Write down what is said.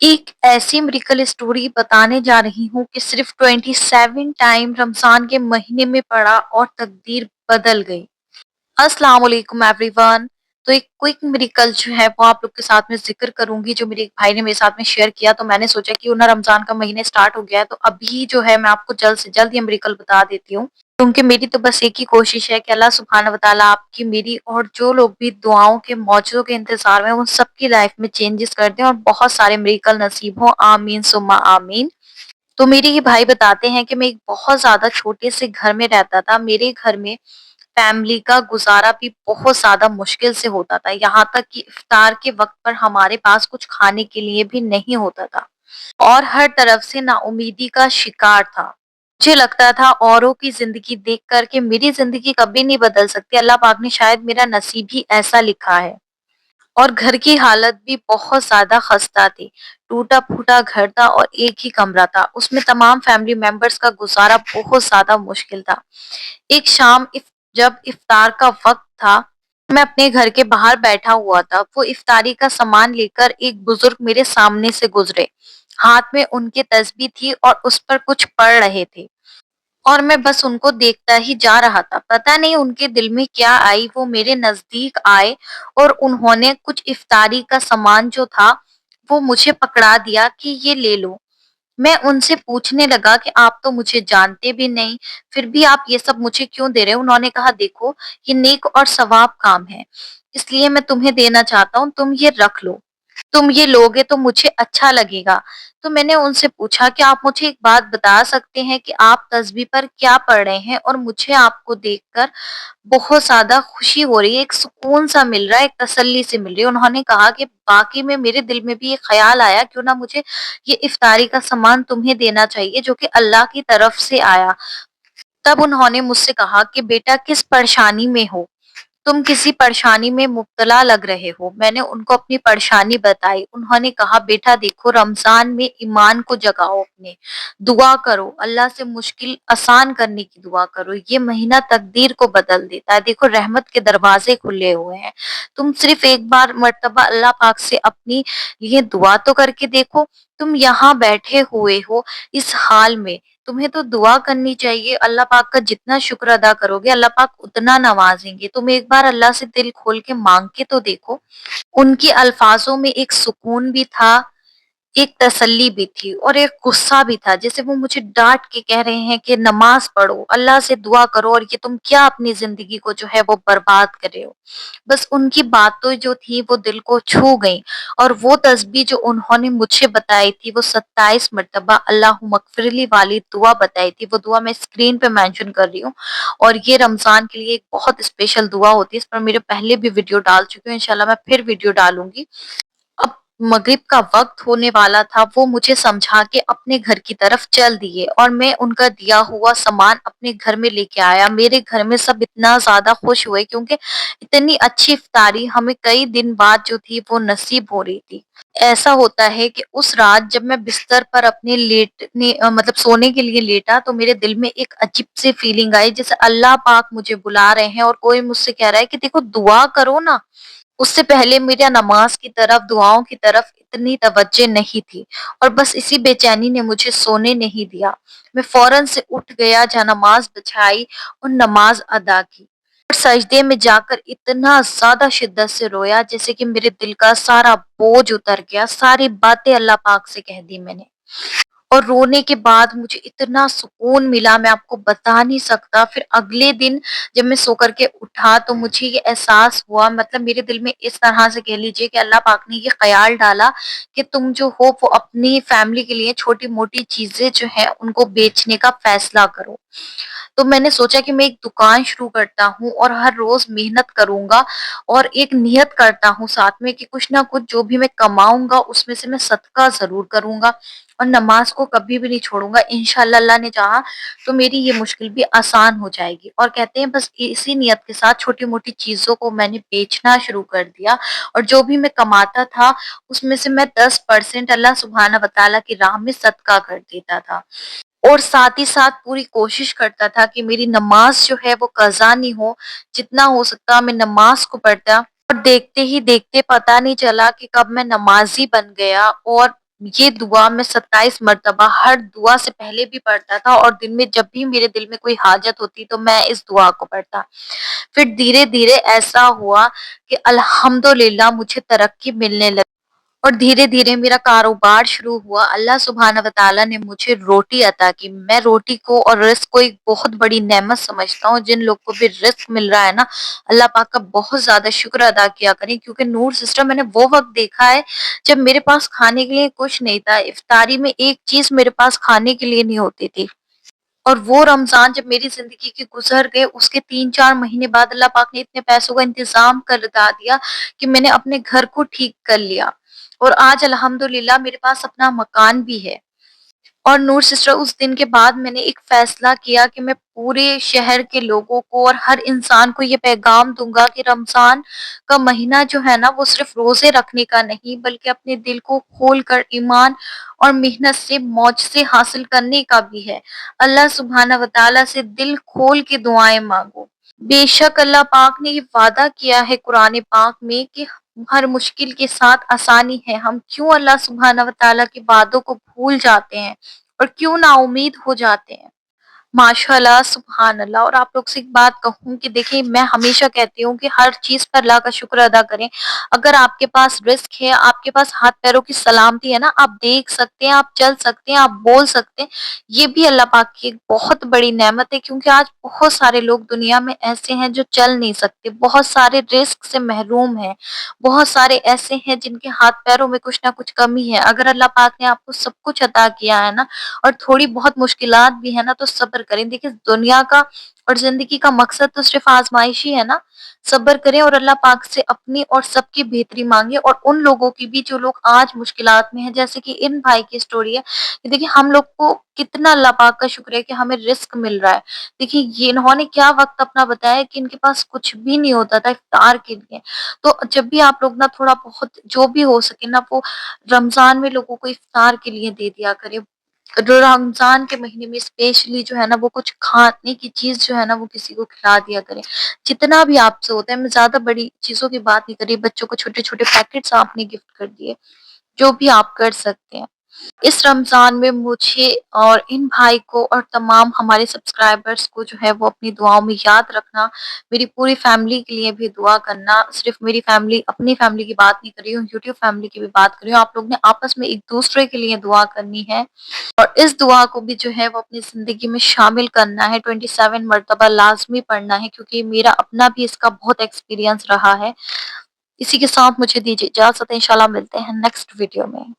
एक ऐसी miracle story बताने जा रही हूँ कि सिर्फ 27 टाइम रमजान के महीने में पड़ा और तकदीर बदल गई। अस्सलाम वालेकुम एवरीवन। तो एक क्विक मिरेकल जो है वो आप लोग के साथ में जिक्र करूंगी जो मेरे एक भाई ने मेरे साथ में शेयर किया। तो मैंने सोचा कि ना रमजान का महीने स्टार्ट हो गया है तो अभी जो है मैं आपको जल्द से जल्द ये मिरेकल बता देती हूँ, क्योंकि मेरी तो बस एक ही कोशिश है कि अल्लाह सुब्हान व तआला आपकी मेरी और जो लोग भी दुआओं के मौजों के इंतजार में उन सबकी लाइफ में चेंजेस कर दें और बहुत सारे मिरेकल नसीब हो। आमीन सुम्मा आमीन। तो मेरे ये भाई बताते हैं कि मैं एक बहुत ज्यादा छोटे से घर में रहता था। मेरे घर में फैमिली का गुजारा भी बहुत ज़्यादा मुश्किल से होता था। यहाँ तक कि इफ्तार के वक़्त पर हमारे पास कुछ खाने के लिए भी नहीं होता था और हर तरफ से नाउम्मीदी का शिकार था। मुझे लगता था औरों की ज़िंदगी देख कर के मेरी ज़िंदगी कभी नहीं बदल सकती। अल्लाह पाक ने शायद मेरा नसीब ही ऐसा लिखा है। और घर की हालत भी बहुत ज़्यादा खस्ता थी। टूटा-फूटा घर था और एक ही कमरा था। उसमें तमाम फैमिली मेंबर्स का गुज़ारा बहुत ज़्यादा मुश्किल था। एक शाम जब इफ्तार का वक़्त था, मैं अपने घर के बाहर बैठा हुआ था। वो इफ्तारी का सामान लेकर एक बुजुर्ग मेरे सामने से गुजरे। हाथ में उनके तस्बीह थी और उस पर कुछ पढ़ रहे थे और मैं बस उनको देखता ही जा रहा था। पता नहीं उनके दिल में क्या आई, वो मेरे नज़दीक आए और उन्होंने कुछ इफ्तारी का सामान जो था, वो मुझे पकड़ा दिया कि ये ले लो। मैं उनसे पूछने लगा कि आप तो मुझे जानते भी नहीं, फिर भी आप ये सब मुझे क्यों दे रहे हो? उन्होंने कहा देखो, ये नेक और सवाब काम है, इसलिए मैं तुम्हें देना चाहता हूँ, तुम ये रख लो। तुम ये लोगे तो मुझे अच्छा लगेगा। तो मैंने उनसे पूछा कि आप मुझे एक बात बता सकते हैं कि आप तस्बीह पर क्या पढ़ रहे हैं? और मुझे आपको देखकर बहुत ज़्यादा खुशी हो रही है, एक सुकून सा मिल रहा है, एक तसल्ली सी मिल रही है। उन्होंने कहा कि वाक़ई में मेरे दिल में भी ये ख़्याल आया क्यों ना मुझे ये इफ्तारी का सामान तुम्हें देना चाहिए जो कि अल्लाह की तरफ से आया। तब उन्होंने मुझसे कहा कि बेटा किस परेशानी में हो? तुम किसी परेशानी में मुब्तला लग रहे हो। मैंने उनको अपनी परेशानी बताई। उन्होंने कहा बेटा देखो, रमज़ान में ईमान को जगाओ अपने, दुआ करो, अल्लाह से मुश्किल आसान करने की दुआ करो। ये महीना तकदीर को बदल देता है। देखो रहमत के दरवाज़े खुले हुए हैं। तुम सिर्फ़ एक बार मर्तबा अल्लाह पाक से अपनी लिए दुआ तो करके देखो। तुम यहाँ बैठे हुए हो इस हाल में, तुम्हें तो दुआ करनी चाहिए। अल्लाह पाक का जितना शुक्र अदा करोगे अल्लाह पाक उतना नवाजेंगे। तुम एक बार अल्लाह से दिल खोल के मांग के तो देखो। उनके अल्फाजों में एक सुकून भी था, एक तसल्ली भी थी और एक गुस्सा भी था। जैसे वो मुझे डांट के कह रहे हैं कि नमाज पढ़ो, अल्लाह से दुआ करो और ये तुम क्या अपनी जिंदगी को जो है वो बर्बाद कर रहे हो। बस उनकी बातों जो थी वो दिल को छू गई। और वो तस्बीह जो उन्होंने मुझे बताई थी वो 27 मर्तबा अल्लाहु मगफिरली वाली दुआ बताई थी। वो दुआ मैं स्क्रीन पे मेंशन कर रही हूँ और ये रमजान के लिए एक बहुत स्पेशल दुआ होती है। इस पर मेरे पहले भी वीडियो डाल चुकी हूँ, इंशाल्लाह मैं फिर वीडियो डालूंगी। अब मगरिब का वक्त होने वाला था। वो मुझे समझा के अपने घर की तरफ चल दिए और मैं उनका दिया हुआ सामान अपने घर में लेके आया। मेरे घर में सब इतना ज्यादा खुश हुए क्योंकि इतनी अच्छी इफ्तारी हमें कई दिन बाद जो थी वो नसीब हो रही थी। ऐसा होता है कि उस रात जब मैं बिस्तर पर अपने मतलब सोने के लिए लेटा तो मेरे दिल में एक अजीब सी फीलिंग आई, जैसे अल्लाह पाक मुझे बुला रहे हैं और कोई मुझसे कह रहा है कि देखो दुआ करो ना। उससे पहले मेरा नमाज की तरफ, दुआओं की तरफ इतनी तवज्जो नहीं थी और बस इसी बेचैनी ने मुझे सोने नहीं दिया। मैं फौरन से उठ गया, जहाँ बिछाई और नमाज अदा की और सजदे में जाकर इतना ज़्यादा शिद्दत से रोया जैसे कि मेरे दिल का सारा बोझ उतर गया, सारी बातें अल्लाह पाक से कह दी मैंने। और रोने के बाद मुझे इतना सुकून मिला मैं आपको बता नहीं सकता। फिर अगले दिन जब मैं सो कर के उठा तो मुझे ये एहसास हुआ, मतलब मेरे दिल में इस तरह से कह लीजिए कि अल्लाह पाक ने ये ख़्याल डाला कि तुम जो हो वो अपनी फैमिली के लिए छोटी-मोटी चीज़ें जो हैं उनको बेचने का फ़ैसला करो। तो मैंने सोचा कि मैं एक दुकान शुरू करता हूँ और हर रोज़ मेहनत करूँगा और एक नियत करता हूँ साथ में कि कुछ ना कुछ जो भी मैं कमाऊँगा उसमें से मैं सदका ज़रूर करूँगा और नमाज को कभी भी नहीं छोड़ूँगा। इंशाअल्लाह अल्लाह ने चाहा तो मेरी ये मुश्किल भी आसान हो जाएगी। और कहते हैं बस इसी नियत के साथ छोटी-मोटी चीज़ों को मैंने बेचना शुरू कर दिया और जो भी मैं कमाता था उसमें से मैं 10% अल्लाह सुब्हाना व तआला की राह में सदका कर देता था। और साथ ही साथ पूरी कोशिश करता था कि मेरी नमाज़ जो है वो कज़ा नहीं हो, जितना हो सकता मैं नमाज़ को पढ़ता। और देखते ही देखते पता नहीं चला कि कब मैं नमाज़ी बन गया और یہ دعا میں 27 مرتبہ ہر دعا سے پہلے بھی پڑھتا تھا، اور دن میں جب بھی میرے دل میں کوئی حاجت ہوتی تو میں اس دعا کو پڑھتا۔ پھر دھیرے دھیرے ایسا ہوا کہ الحمدللہ مجھے ترقی ملنے لگی، اور دھیرے دھیرے میرا کاروبار شروع ہوا۔ اللہ سبحانہ و تعالیٰ نے مجھے روٹی عطا کی۔ میں روٹی کو اور رزق کو ایک بہت بڑی نعمت سمجھتا ہوں۔ جن لوگ کو بھی رزق مل رہا ہے نا، اللہ پاک کا بہت زیادہ شکر ادا کیا کریں، کیونکہ نور سسٹر میں نے وہ وقت دیکھا ہے جب میرے پاس کھانے کے لیے کچھ نہیں تھا، افطاری میں ایک چیز میرے پاس کھانے کے لیے نہیں ہوتی تھی، اور وہ رمضان جب میری زندگی کے گزر گئے، اس کے 3-4 مہینے بعد اللہ پاک نے اتنے پیسوں کا انتظام کر لگا دیا کہ میں نے اپنے گھر کو ٹھیک کر لیا، اور آج الحمدللہ میرے پاس اپنا مکان بھی ہے۔ اور نور سسٹر، اس دن کے بعد میں نے ایک فیصلہ کیا کہ میں پورے شہر کے لوگوں کو اور ہر انسان کو یہ پیغام دوں گا کہ رمضان کا مہینہ جو ہے نا، وہ صرف روزے رکھنے کا نہیں، بلکہ اپنے دل کو کھول کر ایمان اور محنت سے موج سے حاصل کرنے کا بھی ہے۔ اللہ سبحانہ و تعالیٰ سے دل کھول کے دعائیں مانگو۔ بے شک اللہ پاک نے یہ وعدہ کیا ہے قرآن پاک میں کہ ہر مشکل کے ساتھ آسانی ہے۔ ہم کیوں اللہ سبحانہ و تعالیٰ کے وعدوں کو بھول جاتے ہیں اور کیوں نا امید ہو جاتے ہیں؟ ماشاء اللہ، سبحان اللہ۔ اور آپ لوگ سے ایک بات کہوں کہ دیکھیں، میں ہمیشہ کہتی ہوں کہ ہر چیز پر اللہ کا شکر ادا کریں۔ اگر آپ کے پاس رزق ہے، آپ کے پاس ہاتھ پیروں کی سلامتی ہے نا، آپ دیکھ سکتے ہیں، آپ چل سکتے ہیں، آپ بول سکتے ہیں، یہ بھی اللہ پاک کی ایک بہت بڑی نعمت ہے، کیونکہ آج بہت سارے لوگ دنیا میں ایسے ہیں جو چل نہیں سکتے، بہت سارے رزق سے محروم ہیں، بہت سارے ایسے ہیں جن کے ہاتھ پیروں میں کچھ نہ کچھ کمی ہے۔ اگر اللہ پاک نے آپ کو سب کچھ عطا کیا ہے نا، اور تھوڑی بہت مشکلات بھی ہے نا، تو صبر کریں۔ دیکھیں، دنیا کا اور زندگی کا مقصد تو صرف آزمائشی ہے نا۔ صبر کریں اور اللہ پاک سے اپنی اور سب کی بہتری مانگیں، اور ان لوگوں کی بھی جو لوگ آج مشکلات میں ہیں، جیسے کہ ان بھائی کی سٹوری ہے کہ دیکھیں ہم لوگ کو کتنا اللہ پاک کا شکر ہے کہ ہمیں رزق مل رہا ہے۔ دیکھیں، یہ انہوں نے کیا وقت اپنا بتایا کہ ان کے پاس کچھ بھی نہیں ہوتا تھا افطار کے لیے۔ تو جب بھی آپ لوگ نا تھوڑا بہت جو بھی ہو سکے نا، وہ رمضان میں لوگوں کو افطار کے لیے دے دیا کرے۔ جو رمضان کے مہینے میں اسپیشلی جو ہے نا، وہ کچھ کھانے کی چیز جو ہے نا، وہ کسی کو کھلا دیا کرے، جتنا بھی آپ سے ہوتا ہے۔ میں زیادہ بڑی چیزوں کی بات نہیں کر رہی، بچوں کو چھوٹے چھوٹے پیکٹس آپ نے گفٹ کر دیے، جو بھی آپ کر سکتے ہیں۔ اس رمضان میں مجھے اور ان بھائی کو اور تمام ہمارے سبسکرائبرز کو جو ہے وہ اپنی دعاؤں میں یاد رکھنا۔ میری پوری فیملی کے لیے بھی دعا کرنا۔ صرف میری فیملی، اپنی فیملی کی بات نہیں کر رہی ہوں، یوٹیوب فیملی کی بھی بات کر رہی ہوں۔ آپ لوگ نے آپس میں ایک دوسرے کے لیے دعا کرنی ہے، اور اس دعا کو بھی جو ہے وہ اپنی زندگی میں شامل کرنا ہے، 27 مرتبہ لازمی پڑھنا ہے، کیونکہ میرا اپنا بھی اس کا بہت ایکسپیرینس رہا ہے۔ اسی کے ساتھ مجھے دیجیے اجازت، انشاءاللہ ملتے ہیں نیکسٹ ویڈیو میں۔